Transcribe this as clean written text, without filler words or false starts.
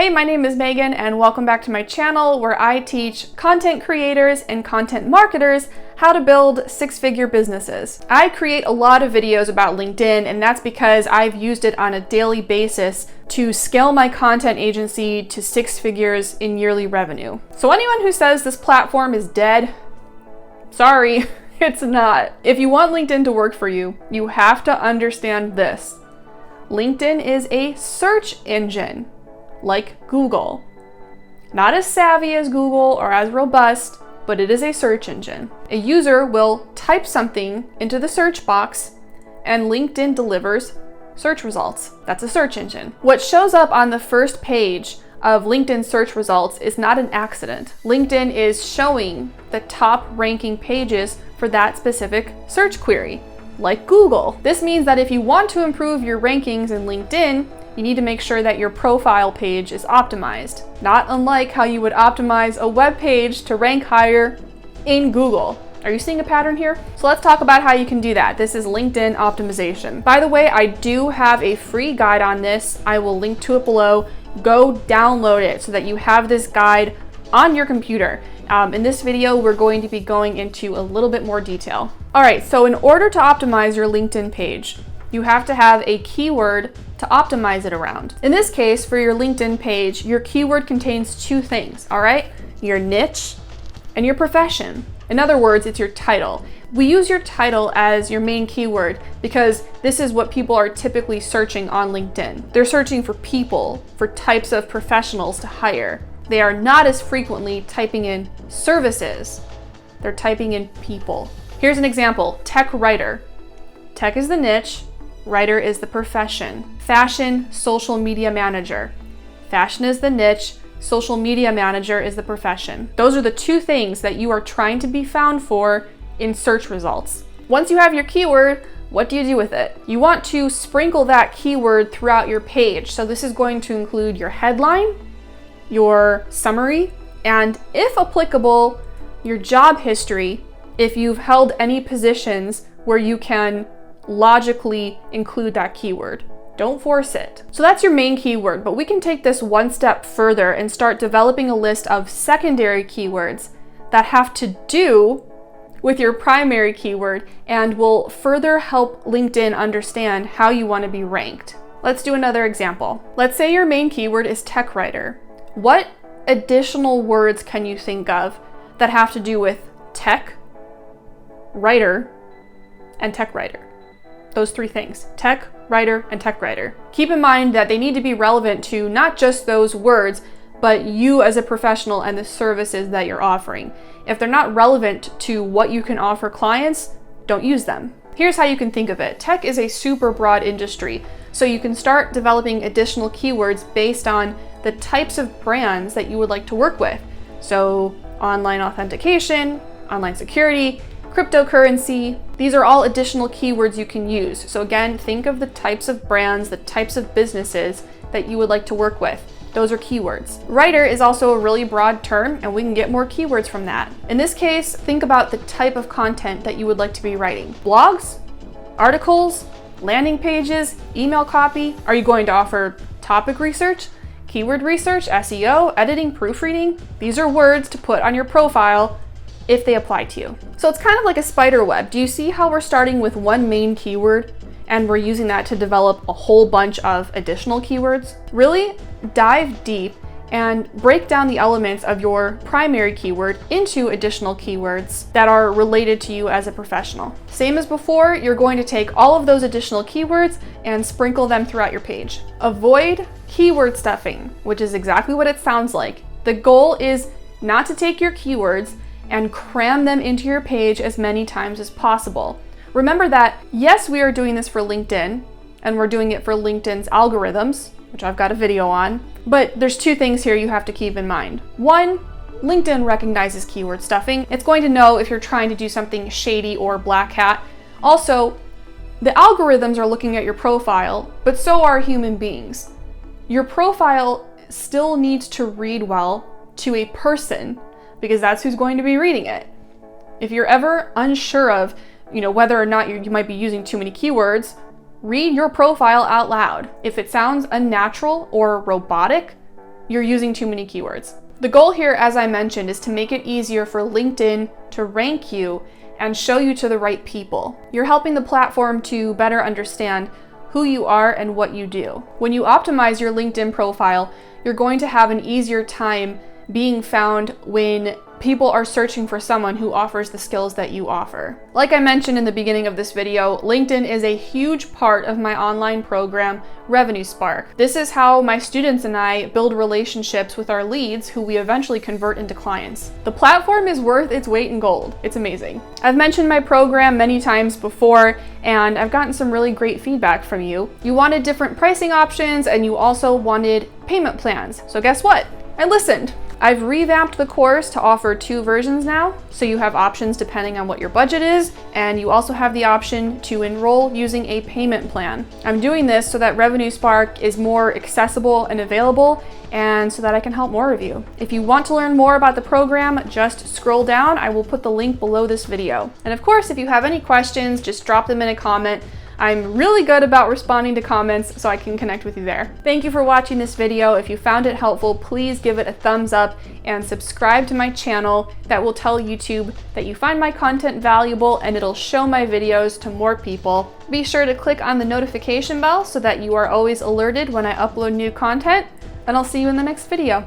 Hey, my name is Megan and welcome back to my channel where I teach content creators and content marketers how to build six-figure businesses. I create a lot of videos about LinkedIn, and that's because I've used it on a daily basis to scale my content agency to 6 figures in yearly revenue. So anyone who says this platform is dead, sorry, it's not. If you want LinkedIn to work for you, you have to understand this. LinkedIn is a search engine, like Google. Not as savvy as Google or as robust, but it is a search engine. A user will type something into the search box and LinkedIn delivers search results. That's a search engine. What shows up on the first page of LinkedIn search results is not an accident. LinkedIn is showing the top ranking pages for that specific search query, like Google. This means that if you want to improve your rankings in LinkedIn, you need to make sure that your profile page is optimized, not unlike how you would optimize a web page to rank higher in Google. Are you seeing a pattern here? So let's talk about how you can do that. This is LinkedIn optimization. By the way, I do have a free guide on this. I will link to it below. Go download it so that you have this guide on your computer. In this video, we're going to be going into a little bit more detail. All right, so in order to optimize your LinkedIn page, you have to have a keyword to optimize it around. In this case, for your LinkedIn page, your keyword contains two things, all right? Your niche and your profession. In other words, it's your title. We use your title as your main keyword because this is what people are typically searching on LinkedIn. They're searching for people, for types of professionals to hire. They are not as frequently typing in services. They're typing in people. Here's an example, tech writer. Tech is the niche, writer is the profession. Fashion social media manager. Fashion is the niche, social media manager is the profession. Those are the two things that you are trying to be found for in search results. Once you have your keyword, what do you do with it? You want to sprinkle that keyword throughout your page. So this is going to include your headline, your summary, and if applicable, your job history, if you've held any positions where you can logically include that keyword. Don't force it. So that's your main keyword, but we can take this one step further and start developing a list of secondary keywords that have to do with your primary keyword and will further help LinkedIn understand how you want to be ranked. Let's do another example. Let's say your main keyword is tech writer. What additional words can you think of that have to do with tech, writer, and tech writer? Those three things, tech, writer, and tech writer. Keep in mind that they need to be relevant to not just those words, but you as a professional and the services that you're offering. If they're not relevant to what you can offer clients, don't use them. Here's how you can think of it. Tech is a super broad industry, so you can start developing additional keywords based on the types of brands that you would like to work with. So online authentication, online security, cryptocurrency, these are all additional keywords you can use. So again, think of the types of brands, the types of businesses that you would like to work with. Those are keywords. Writer is also a really broad term, and we can get more keywords from that. In this case, think about the type of content that you would like to be writing. Blogs, articles, landing pages, email copy. Are you going to offer topic research, keyword research, SEO, editing, proofreading? These are words to put on your profile if they apply to you. So it's kind of like a spider web. Do you see how we're starting with one main keyword and we're using that to develop a whole bunch of additional keywords? Really dive deep and break down the elements of your primary keyword into additional keywords that are related to you as a professional. Same as before, you're going to take all of those additional keywords and sprinkle them throughout your page. Avoid keyword stuffing, which is exactly what it sounds like. The goal is not to take your keywords and cram them into your page as many times as possible. Remember that, yes, we are doing this for LinkedIn, and we're doing it for LinkedIn's algorithms, which I've got a video on, but there's two things here you have to keep in mind. One, LinkedIn recognizes keyword stuffing. It's going to know if you're trying to do something shady or black hat. Also, the algorithms are looking at your profile, but so are human beings. Your profile still needs to read well to a person, because that's who's going to be reading it. If you're ever unsure of, whether or not you might be using too many keywords, read your profile out loud. If it sounds unnatural or robotic, you're using too many keywords. The goal here, as I mentioned, is to make it easier for LinkedIn to rank you and show you to the right people. You're helping the platform to better understand who you are and what you do. When you optimize your LinkedIn profile, you're going to have an easier time being found when people are searching for someone who offers the skills that you offer. Like I mentioned in the beginning of this video, LinkedIn is a huge part of my online program, Revenue Spark. This is how my students and I build relationships with our leads who we eventually convert into clients. The platform is worth its weight in gold. It's amazing. I've mentioned my program many times before, and I've gotten some really great feedback from you. You wanted different pricing options, and you also wanted payment plans. So guess what? I listened. I've revamped the course to offer 2 versions now, so you have options depending on what your budget is, and you also have the option to enroll using a payment plan. I'm doing this so that Revenue Spark is more accessible and available, and so that I can help more of you. If you want to learn more about the program, just scroll down. I will put the link below this video. And of course, if you have any questions, just drop them in a comment. I'm really good about responding to comments, so I can connect with you there. Thank you for watching this video. If you found it helpful, please give it a thumbs up and subscribe to my channel. That will tell YouTube that you find my content valuable, and it'll show my videos to more people. Be sure to click on the notification bell so that you are always alerted when I upload new content, and I'll see you in the next video.